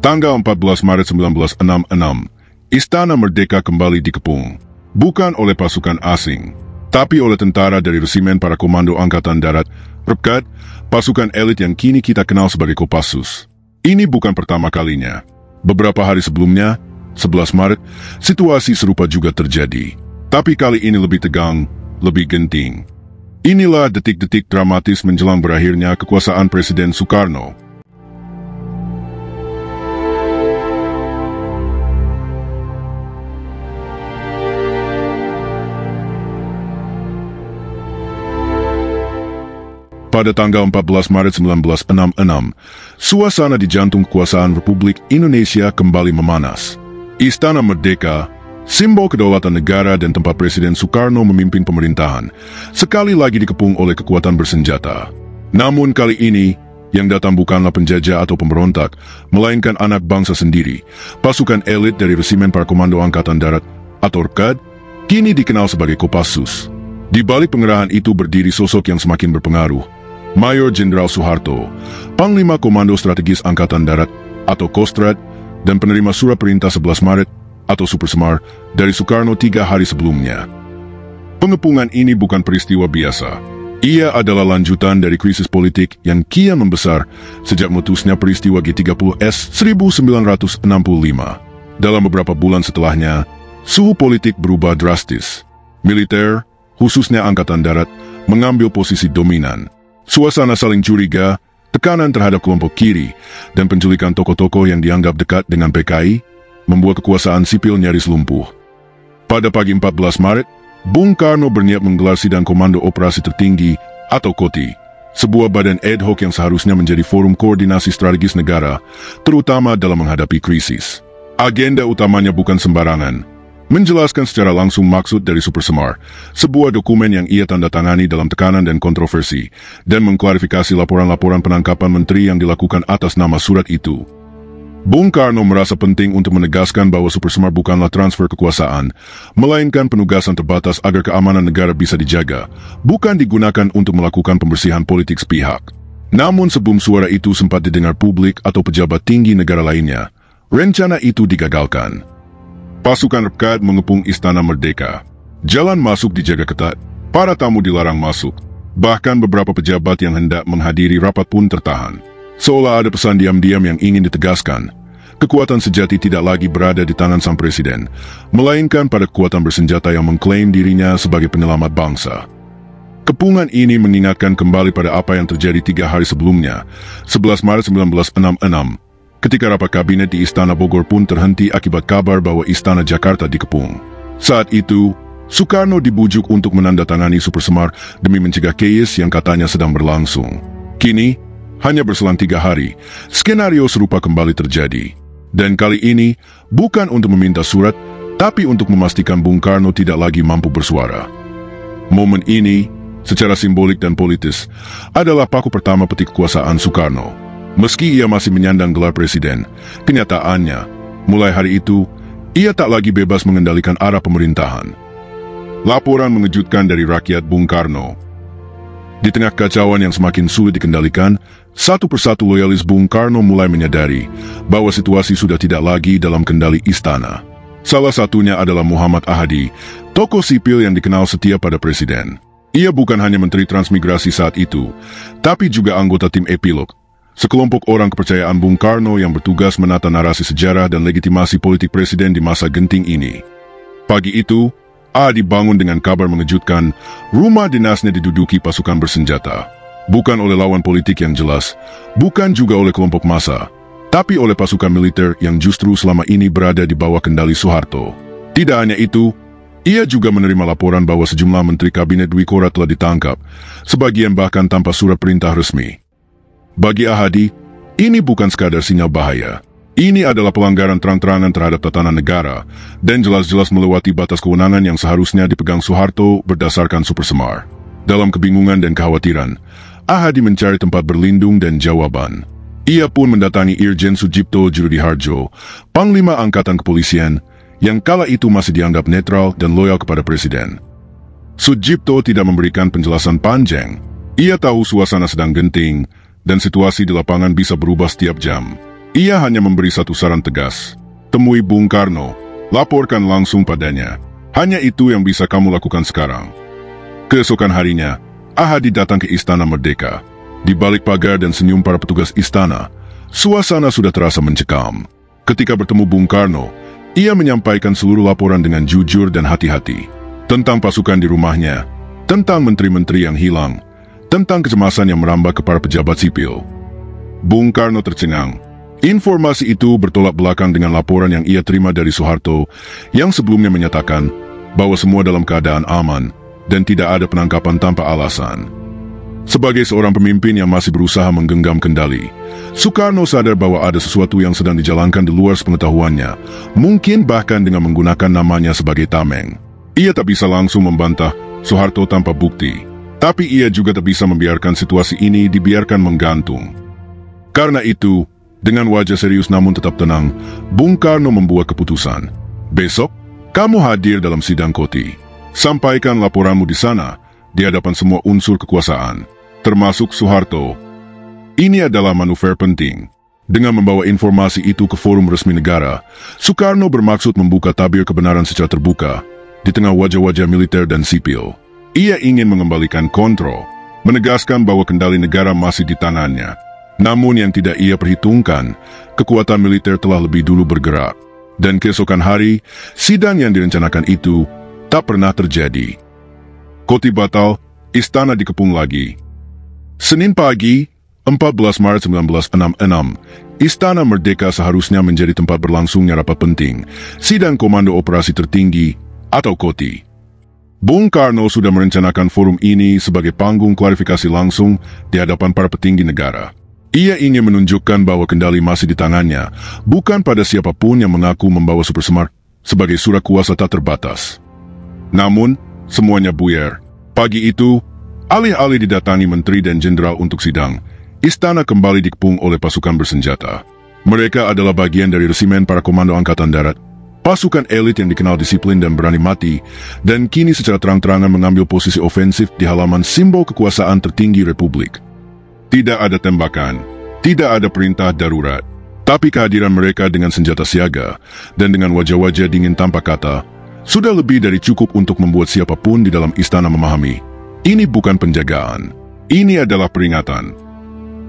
Tanggal 14 Maret 1966, Istana Merdeka kembali dikepung, bukan oleh pasukan asing, tapi oleh tentara dari Resimen Para Komando Angkatan Darat, RPKAD, pasukan elit yang kini kita kenal sebagai Kopassus. Ini bukan pertama kalinya. Beberapa hari sebelumnya, 11 Maret, situasi serupa juga terjadi. Tapi kali ini lebih tegang, lebih genting. Inilah detik-detik dramatis menjelang berakhirnya kekuasaan Presiden Soekarno. Pada tanggal 14 Maret 1966, suasana di jantung kekuasaan Republik Indonesia kembali memanas. Istana Merdeka, simbol kedaulatan negara dan tempat Presiden Soekarno memimpin pemerintahan, sekali lagi dikepung oleh kekuatan bersenjata. Namun kali ini, yang datang bukanlah penjajah atau pemberontak, melainkan anak bangsa sendiri, pasukan elit dari Resimen Para Komando Angkatan Darat, atau RPKAD, kini dikenal sebagai Kopassus. Di balik pengerahan itu berdiri sosok yang semakin berpengaruh, Mayor Jenderal Soeharto, Panglima Komando Strategis Angkatan Darat atau Kostrad, dan penerima surat perintah 11 Maret atau Super Semar dari Soekarno 3 hari sebelumnya. Pengepungan ini bukan peristiwa biasa. Ia adalah lanjutan dari krisis politik yang kian membesar sejak meletusnya peristiwa G30S 1965. Dalam beberapa bulan setelahnya, suhu politik berubah drastis. Militer, khususnya Angkatan Darat, mengambil posisi dominan. Suasana saling curiga, tekanan terhadap kelompok kiri, dan penculikan tokoh-tokoh yang dianggap dekat dengan PKI membuat kekuasaan sipil nyaris lumpuh. Pada pagi 14 Maret, Bung Karno berniat menggelar sidang Komando Operasi Tertinggi atau KOTI, sebuah badan ad hoc yang seharusnya menjadi forum koordinasi strategis negara, terutama dalam menghadapi krisis. Agenda utamanya bukan sembarangan, menjelaskan secara langsung maksud dari Super Semar, sebuah dokumen yang ia tanda tangani dalam tekanan dan kontroversi, dan mengklarifikasi laporan-laporan penangkapan menteri yang dilakukan atas nama surat itu. Bung Karno merasa penting untuk menegaskan bahwa Super Semar bukanlah transfer kekuasaan, melainkan penugasan terbatas agar keamanan negara bisa dijaga, bukan digunakan untuk melakukan pembersihan politik sepihak. Namun sebelum suara itu sempat didengar publik atau pejabat tinggi negara lainnya, rencana itu digagalkan. Pasukan RPKAD mengepung Istana Merdeka. Jalan masuk dijaga ketat, para tamu dilarang masuk. Bahkan beberapa pejabat yang hendak menghadiri rapat pun tertahan. Seolah ada pesan diam-diam yang ingin ditegaskan. Kekuatan sejati tidak lagi berada di tangan sang presiden, melainkan pada kekuatan bersenjata yang mengklaim dirinya sebagai penyelamat bangsa. Kepungan ini mengingatkan kembali pada apa yang terjadi 3 hari sebelumnya, 11 Maret 1966, ketika rapat kabinet di Istana Bogor pun terhenti akibat kabar bahwa Istana Jakarta dikepung. Saat itu, Soekarno dibujuk untuk menandatangani Super Semar demi mencegah chaos yang katanya sedang berlangsung. Kini, hanya berselang 3 hari, skenario serupa kembali terjadi. Dan kali ini, bukan untuk meminta surat, tapi untuk memastikan Bung Karno tidak lagi mampu bersuara. Momen ini, secara simbolik dan politis, adalah paku pertama peti kekuasaan Soekarno. Meski ia masih menyandang gelar presiden, kenyataannya, mulai hari itu, ia tak lagi bebas mengendalikan arah pemerintahan. Laporan mengejutkan dari rakyat Bung Karno. Di tengah kacauan yang semakin sulit dikendalikan, satu persatu loyalis Bung Karno mulai menyadari bahwa situasi sudah tidak lagi dalam kendali istana. Salah satunya adalah Muhammad Ahadi, tokoh sipil yang dikenal setia pada presiden. Ia bukan hanya Menteri Transmigrasi saat itu, tapi juga anggota tim Epilog, sekelompok orang kepercayaan Bung Karno yang bertugas menata narasi sejarah dan legitimasi politik presiden di masa genting ini. Pagi itu, A dibangun dengan kabar mengejutkan, rumah dinasnya diduduki pasukan bersenjata. Bukan oleh lawan politik yang jelas, bukan juga oleh kelompok massa, tapi oleh pasukan militer yang justru selama ini berada di bawah kendali Soeharto. Tidak hanya itu, ia juga menerima laporan bahwa sejumlah menteri kabinet Dwikora telah ditangkap, sebagian bahkan tanpa surat perintah resmi. Bagi Ahadi, ini bukan sekadar sinyal bahaya. Ini adalah pelanggaran terang-terangan terhadap tatanan negara dan jelas-jelas melewati batas kewenangan yang seharusnya dipegang Soeharto berdasarkan Super Semar. Dalam kebingungan dan kekhawatiran, Ahadi mencari tempat berlindung dan jawaban. Ia pun mendatangi Irjen Sudjipto Djurudiharjo, Panglima Angkatan Kepolisian, yang kala itu masih dianggap netral dan loyal kepada presiden. Sudjipto tidak memberikan penjelasan panjang. Ia tahu suasana sedang genting, dan situasi di lapangan bisa berubah setiap jam. Ia hanya memberi satu saran tegas. Temui Bung Karno, laporkan langsung padanya. Hanya itu yang bisa kamu lakukan sekarang. Keesokan harinya, Ahadi datang ke Istana Merdeka. Di balik pagar dan senyum para petugas istana, suasana sudah terasa mencekam. Ketika bertemu Bung Karno, ia menyampaikan seluruh laporan dengan jujur dan hati-hati. Tentang pasukan di rumahnya, tentang menteri-menteri yang hilang, tentang kecemasan yang merambah ke para pejabat sipil. Bung Karno tercengang. Informasi itu bertolak belakang dengan laporan yang ia terima dari Soeharto yang sebelumnya menyatakan bahwa semua dalam keadaan aman dan tidak ada penangkapan tanpa alasan. Sebagai seorang pemimpin yang masih berusaha menggenggam kendali, Soekarno sadar bahwa ada sesuatu yang sedang dijalankan di luar sepengetahuannya, mungkin bahkan dengan menggunakan namanya sebagai tameng. Ia tak bisa langsung membantah Soeharto tanpa bukti, tapi ia juga tak bisa membiarkan situasi ini dibiarkan menggantung. Karena itu, dengan wajah serius namun tetap tenang, Bung Karno membuat keputusan. Besok, kamu hadir dalam sidang Koti. Sampaikan laporanmu di sana, di hadapan semua unsur kekuasaan, termasuk Soeharto. Ini adalah manuver penting. Dengan membawa informasi itu ke forum resmi negara, Soekarno bermaksud membuka tabir kebenaran secara terbuka, di tengah wajah-wajah militer dan sipil. Ia ingin mengembalikan kontrol, menegaskan bahwa kendali negara masih di tangannya. Namun yang tidak ia perhitungkan, kekuatan militer telah lebih dulu bergerak. Dan keesokan hari, sidang yang direncanakan itu tak pernah terjadi. Koti batal, istana dikepung lagi. Senin pagi, 14 Maret 1966, Istana Merdeka seharusnya menjadi tempat berlangsungnya rapat penting, sidang Komando Operasi Tertinggi atau Koti. Bung Karno sudah merencanakan forum ini sebagai panggung klarifikasi langsung di hadapan para petinggi negara. Ia ingin menunjukkan bahwa kendali masih di tangannya, bukan pada siapapun yang mengaku membawa Super Semar sebagai surat kuasa tak terbatas. Namun, semuanya buyar. Pagi itu, alih-alih didatangi menteri dan jenderal untuk sidang, istana kembali dikepung oleh pasukan bersenjata. Mereka adalah bagian dari resimen para komando angkatan darat, pasukan elit yang dikenal disiplin dan berani mati, dan kini secara terang-terangan mengambil posisi ofensif di halaman simbol kekuasaan tertinggi Republik. Tidak ada tembakan, tidak ada perintah darurat, tapi kehadiran mereka dengan senjata siaga dan dengan wajah-wajah dingin tanpa kata, sudah lebih dari cukup untuk membuat siapapun di dalam istana memahami, ini bukan penjagaan, ini adalah peringatan.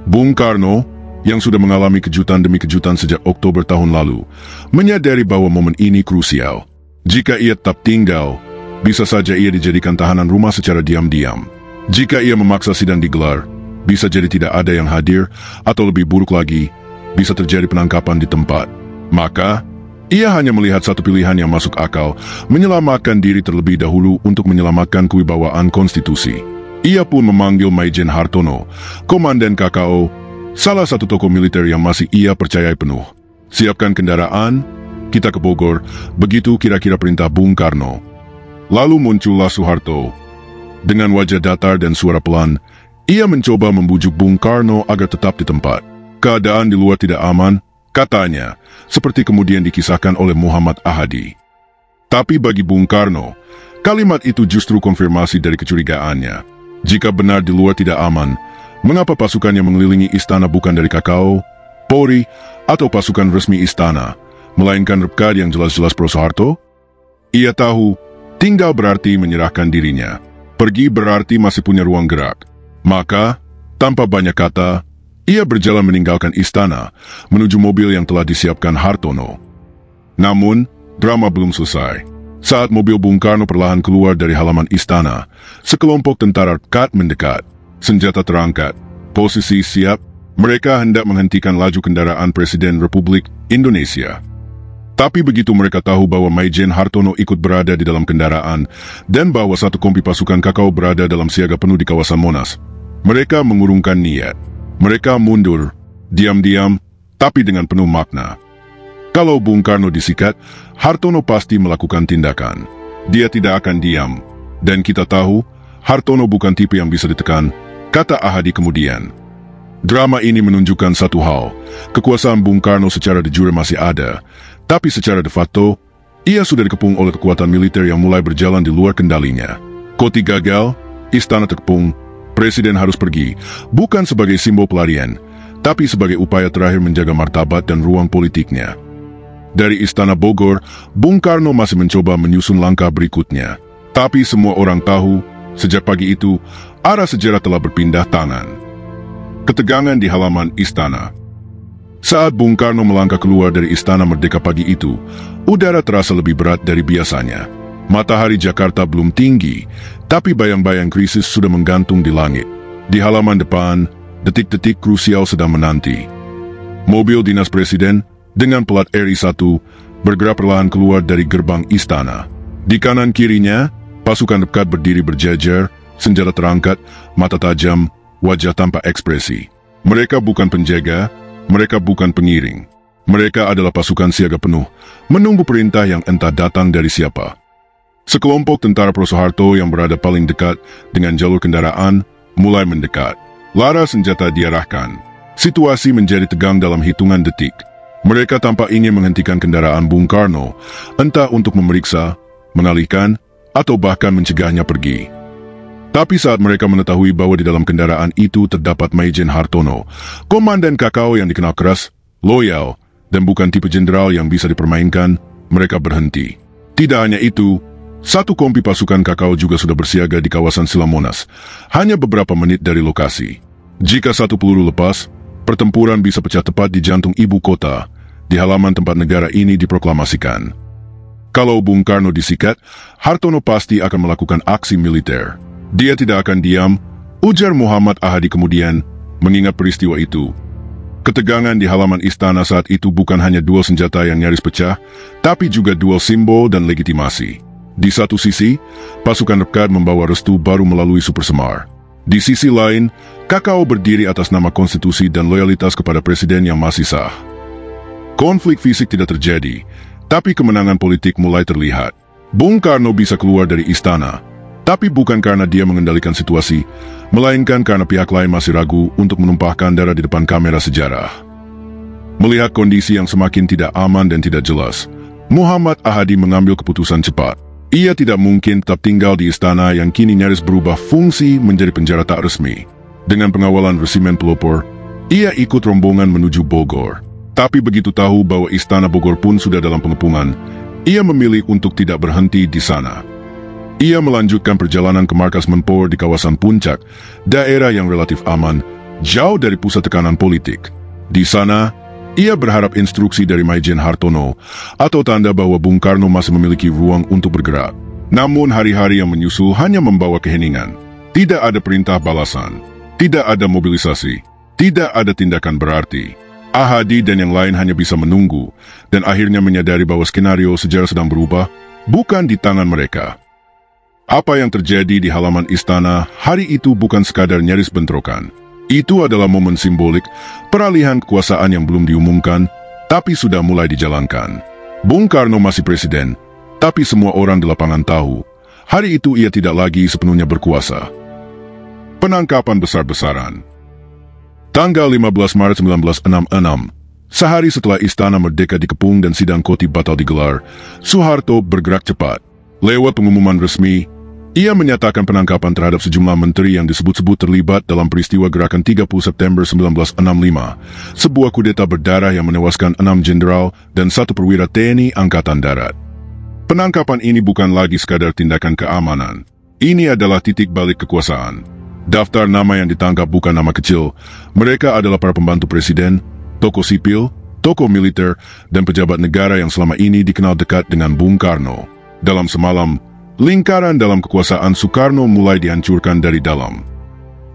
Bung Karno, yang sudah mengalami kejutan demi kejutan sejak Oktober tahun lalu, menyadari bahwa momen ini krusial. Jika ia tetap tinggal, bisa saja ia dijadikan tahanan rumah secara diam-diam. Jika ia memaksa sidang digelar, bisa jadi tidak ada yang hadir, atau lebih buruk lagi, bisa terjadi penangkapan di tempat. Maka, ia hanya melihat satu pilihan yang masuk akal, menyelamatkan diri terlebih dahulu untuk menyelamatkan kewibawaan konstitusi. Ia pun memanggil Maijen Hartono, Komandan KKO, salah satu tokoh militer yang masih ia percayai penuh. Siapkan kendaraan, kita ke Bogor, begitu kira-kira perintah Bung Karno. Lalu muncullah Soeharto. Dengan wajah datar dan suara pelan, ia mencoba membujuk Bung Karno agar tetap di tempat. Keadaan di luar tidak aman, katanya, seperti kemudian dikisahkan oleh Muhammad Ahadi. Tapi bagi Bung Karno, kalimat itu justru konfirmasi dari kecurigaannya. Jika benar di luar tidak aman, mengapa pasukan yang mengelilingi istana bukan dari KKO, Polri, atau pasukan resmi istana, melainkan Repkad yang jelas-jelas pro Soeharto? Ia tahu, tinggal berarti menyerahkan dirinya. Pergi berarti masih punya ruang gerak. Maka, tanpa banyak kata, ia berjalan meninggalkan istana, menuju mobil yang telah disiapkan Hartono. Namun, drama belum selesai. Saat mobil Bung Karno perlahan keluar dari halaman istana, sekelompok tentara Repkad mendekat. Senjata terangkat, posisi siap, mereka hendak menghentikan laju kendaraan Presiden Republik Indonesia. Tapi begitu mereka tahu bahwa Maijen Hartono ikut berada di dalam kendaraan dan bahwa satu kompi pasukan KKO berada dalam siaga penuh di kawasan Monas, mereka mengurungkan niat. Mereka mundur, diam-diam, tapi dengan penuh makna. Kalau Bung Karno disikat, Hartono pasti melakukan tindakan. Dia tidak akan diam. Dan kita tahu, Hartono bukan tipe yang bisa ditekan, kata Ahadi kemudian. Drama ini menunjukkan satu hal, kekuasaan Bung Karno secara de jure masih ada, tapi secara de facto, ia sudah dikepung oleh kekuatan militer yang mulai berjalan di luar kendalinya. Koti gagal, istana terkepung, presiden harus pergi, bukan sebagai simbol pelarian, tapi sebagai upaya terakhir menjaga martabat dan ruang politiknya. Dari Istana Bogor, Bung Karno masih mencoba menyusun langkah berikutnya. Tapi semua orang tahu, sejak pagi itu, arah sejarah telah berpindah tangan. Ketegangan di halaman istana. Saat Bung Karno melangkah keluar dari Istana Merdeka pagi itu, udara terasa lebih berat dari biasanya. Matahari Jakarta belum tinggi, tapi bayang-bayang krisis sudah menggantung di langit. Di halaman depan, detik-detik krusial sedang menanti. Mobil dinas presiden dengan plat RI1 bergerak perlahan keluar dari gerbang istana. Di kanan kirinya, pasukan dekat berdiri berjajar, senjata terangkat, mata tajam, wajah tanpa ekspresi. Mereka bukan penjaga, mereka bukan pengiring. Mereka adalah pasukan siaga penuh, menunggu perintah yang entah datang dari siapa. Sekelompok tentara pro Soeharto yang berada paling dekat dengan jalur kendaraan mulai mendekat. Lara senjata diarahkan. Situasi menjadi tegang dalam hitungan detik. Mereka tampak ingin menghentikan kendaraan Bung Karno, entah untuk memeriksa, mengalihkan, atau bahkan mencegahnya pergi. Tapi saat mereka mengetahui bahwa di dalam kendaraan itu terdapat Maijen Hartono, komandan KKO yang dikenal keras, loyal, dan bukan tipe jenderal yang bisa dipermainkan, mereka berhenti. Tidak hanya itu, satu kompi pasukan KKO juga sudah bersiaga di kawasan Silang Monas, hanya beberapa menit dari lokasi. Jika satu peluru lepas, pertempuran bisa pecah tepat di jantung ibu kota, di halaman tempat negara ini diproklamasikan. Kalau Bung Karno disikat, Hartono pasti akan melakukan aksi militer. Dia tidak akan diam, ujar Muhammad Ahadi kemudian, mengingat peristiwa itu. Ketegangan di halaman istana saat itu bukan hanya duel senjata yang nyaris pecah, tapi juga duel simbol dan legitimasi. Di satu sisi, pasukan Rekad membawa restu baru melalui Super Semar. Di sisi lain, KKO berdiri atas nama konstitusi dan loyalitas kepada presiden yang masih sah. Konflik fisik tidak terjadi, tapi kemenangan politik mulai terlihat. Bung Karno bisa keluar dari istana, tapi bukan karena dia mengendalikan situasi, melainkan karena pihak lain masih ragu untuk menumpahkan darah di depan kamera sejarah. Melihat kondisi yang semakin tidak aman dan tidak jelas, Muhammad Ahadi mengambil keputusan cepat. Ia tidak mungkin tetap tinggal di istana yang kini nyaris berubah fungsi menjadi penjara tak resmi. Dengan pengawalan Resimen Pelopor, ia ikut rombongan menuju Bogor. Tapi begitu tahu bahwa Istana Bogor pun sudah dalam pengepungan, ia memilih untuk tidak berhenti di sana. Ia melanjutkan perjalanan ke markas Menpor di kawasan Puncak, daerah yang relatif aman, jauh dari pusat tekanan politik. Di sana, ia berharap instruksi dari Maijen Hartono atau tanda bahwa Bung Karno masih memiliki ruang untuk bergerak. Namun hari-hari yang menyusul hanya membawa keheningan. Tidak ada perintah balasan, tidak ada mobilisasi, tidak ada tindakan berarti. Ahadi dan yang lain hanya bisa menunggu, dan akhirnya menyadari bahwa skenario sejarah sedang berubah, bukan di tangan mereka. Apa yang terjadi di halaman istana hari itu bukan sekadar nyaris bentrokan. Itu adalah momen simbolik, peralihan kekuasaan yang belum diumumkan, tapi sudah mulai dijalankan. Bung Karno masih presiden, tapi semua orang di lapangan tahu, hari itu ia tidak lagi sepenuhnya berkuasa. Penangkapan besar-besaran. Tanggal 15 Maret 1966, sehari setelah Istana Merdeka dikepung dan sidang kotip batal digelar, Soeharto bergerak cepat. Lewat pengumuman resmi, ia menyatakan penangkapan terhadap sejumlah menteri yang disebut-sebut terlibat dalam peristiwa gerakan 30 September 1965, sebuah kudeta berdarah yang menewaskan 6 jenderal dan 1 perwira TNI Angkatan Darat. Penangkapan ini bukan lagi sekadar tindakan keamanan. Ini adalah titik balik kekuasaan. Daftar nama yang ditangkap bukan nama kecil. Mereka adalah para pembantu presiden, tokoh sipil, tokoh militer, dan pejabat negara yang selama ini dikenal dekat dengan Bung Karno. Dalam semalam, lingkaran dalam kekuasaan Soekarno mulai dihancurkan dari dalam.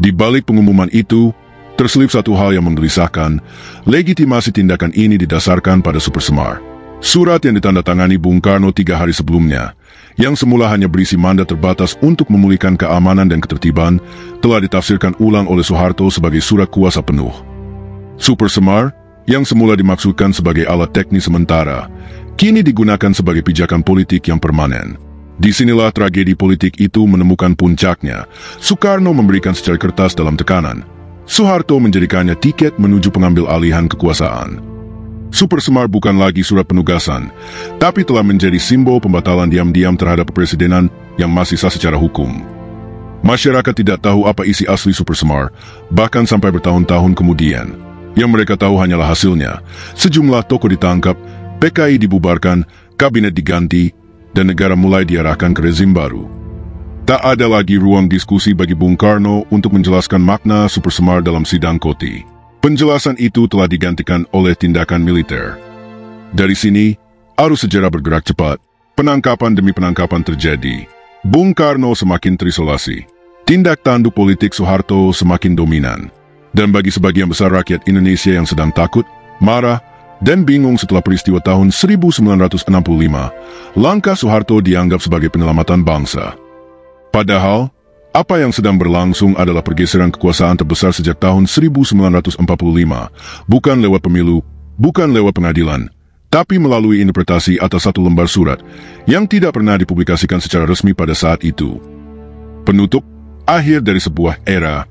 Di balik pengumuman itu, terselip satu hal yang menggelisahkan. Legitimasi tindakan ini didasarkan pada Super Semar. Surat yang ditandatangani Bung Karno 3 hari sebelumnya, yang semula hanya berisi mandat terbatas untuk memulihkan keamanan dan ketertiban, telah ditafsirkan ulang oleh Soeharto sebagai surat kuasa penuh. Super Semar, yang semula dimaksudkan sebagai alat teknis sementara, kini digunakan sebagai pijakan politik yang permanen. Disinilah tragedi politik itu menemukan puncaknya. Soekarno memberikan secari kertas dalam tekanan. Soeharto menjadikannya tiket menuju pengambil alihan kekuasaan. Super Semar bukan lagi surat penugasan, tapi telah menjadi simbol pembatalan diam-diam terhadap kepresidenan yang masih sah secara hukum. Masyarakat tidak tahu apa isi asli Super Semar, bahkan sampai bertahun-tahun kemudian. Yang mereka tahu hanyalah hasilnya. Sejumlah tokoh ditangkap, PKI dibubarkan, kabinet diganti, dan negara mulai diarahkan ke rezim baru. Tak ada lagi ruang diskusi bagi Bung Karno untuk menjelaskan makna Super Semar dalam sidang Koti. Penjelasan itu telah digantikan oleh tindakan militer. Dari sini, arus sejarah bergerak cepat. Penangkapan demi penangkapan terjadi. Bung Karno semakin terisolasi. Tindak tanduk politik Soeharto semakin dominan. Dan bagi sebagian besar rakyat Indonesia yang sedang takut, marah, dan bingung setelah peristiwa tahun 1965, langkah Soeharto dianggap sebagai penyelamatan bangsa. Padahal, apa yang sedang berlangsung adalah pergeseran kekuasaan terbesar sejak tahun 1945, bukan lewat pemilu, bukan lewat pengadilan, tapi melalui interpretasi atas satu lembar surat yang tidak pernah dipublikasikan secara resmi pada saat itu. Penutup akhir dari sebuah era.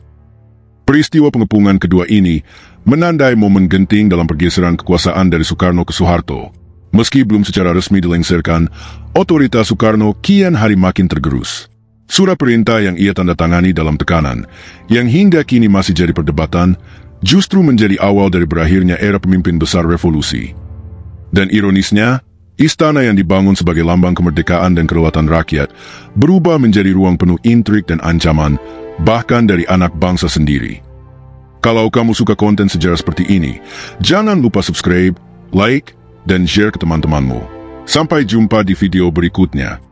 Peristiwa pengepungan kedua ini menandai momen genting dalam pergeseran kekuasaan dari Soekarno ke Soeharto. Meski belum secara resmi dilengsarkan, otoritas Soekarno kian hari makin tergerus. Surat perintah yang ia tanda tangani dalam tekanan, yang hingga kini masih jadi perdebatan, justru menjadi awal dari berakhirnya era pemimpin besar revolusi. Dan ironisnya, istana yang dibangun sebagai lambang kemerdekaan dan kedaulatan rakyat berubah menjadi ruang penuh intrik dan ancaman, bahkan dari anak bangsa sendiri. Kalau kamu suka konten sejarah seperti ini, jangan lupa subscribe, like, dan share ke teman-temanmu. Sampai jumpa di video berikutnya.